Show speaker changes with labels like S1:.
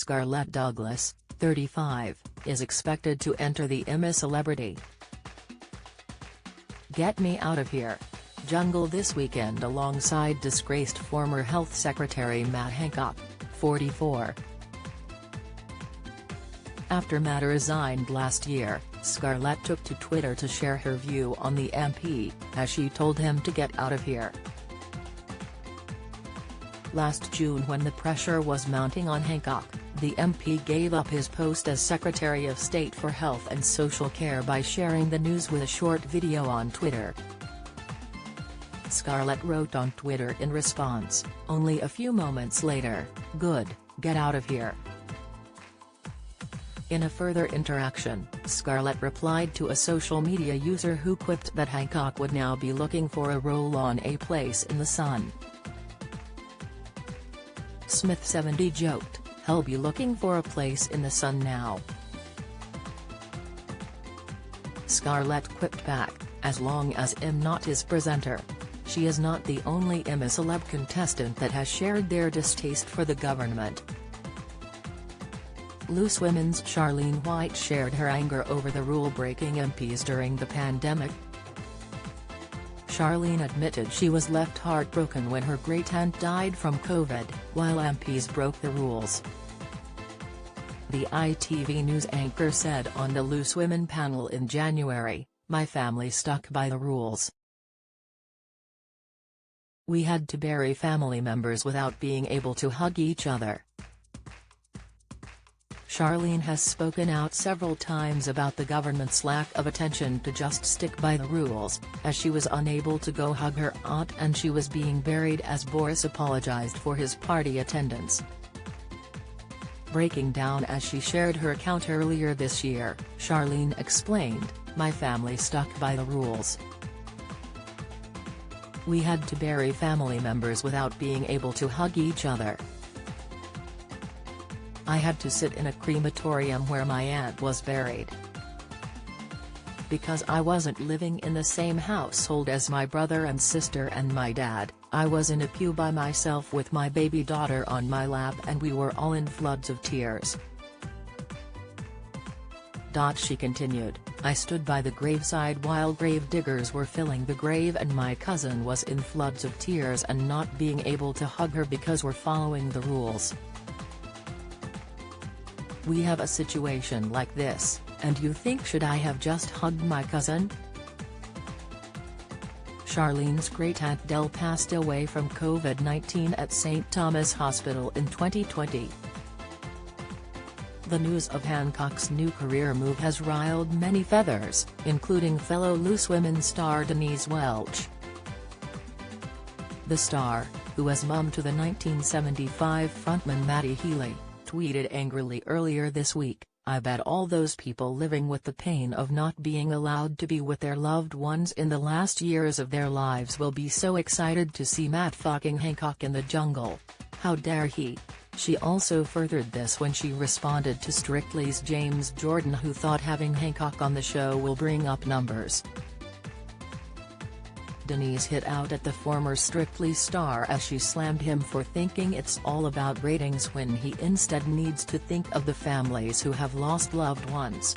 S1: Scarlette Douglas, 35, is expected to enter the Emmy Celebrity Get Me Out of Here jungle this weekend alongside disgraced former Health Secretary Matt Hancock, 44. After Matt resigned last year, Scarlette took to Twitter to share her view on the MP, as she told him to get out of here. Last June, when the pressure was mounting on Hancock, the MP gave up his post as Secretary of State for Health and Social Care by sharing the news with a short video on Twitter. Scarlette wrote on Twitter in response, only a few moments later, "Good, get out of here." In a further interaction, Scarlette replied to a social media user who quipped that Hancock would now be looking for a role on A Place in the Sun. Smith 70 joked, "He'll be looking for a place in the sun now." Scarlette quipped back, "As long as I'm not his presenter." She is not the only Emmy Celeb contestant that has shared their distaste for the government. Loose Women's Charlene White shared her anger over the rule-breaking MPs during the pandemic. Charlene admitted she was left heartbroken when her great-aunt died from COVID, while MPs broke the rules. The ITV News anchor said on the Loose Women panel in January, "My family stuck by the rules. We had to bury family members without being able to hug each other." Charlene has spoken out several times about the government's lack of attention to just stick by the rules, as she was unable to go hug her aunt and she was being buried as Boris apologized for his party attendance. Breaking down as she shared her account earlier this year, Charlene explained, "My family stuck by the rules. We had to bury family members without being able to hug each other. I had to sit in a crematorium where my aunt was buried. Because I wasn't living in the same household as my brother and sister and my dad, I was in a pew by myself with my baby daughter on my lap and we were all in floods of tears." She continued, "I stood by the graveside while grave diggers were filling the grave and my cousin was in floods of tears and not being able to hug her because we're following the rules. We have a situation like this, and you think should I have just hugged my cousin?" Charlene's great-aunt Dell passed away from COVID-19 at St. Thomas Hospital in 2020. The news of Hancock's new career move has riled many feathers, including fellow Loose Women star Denise Welch. The star, who was mum to the 1975 frontman Matty Healy, tweeted angrily earlier this week, "I bet all those people living with the pain of not being allowed to be with their loved ones in the last years of their lives will be so excited to see Matt fucking Hancock in the jungle. How dare he?" She also furthered this when she responded to Strictly's James Jordan, who thought having Hancock on the show will bring up numbers. Denise hit out at the former Strictly star as she slammed him for thinking it's all about ratings when he instead needs to think of the families who have lost loved ones.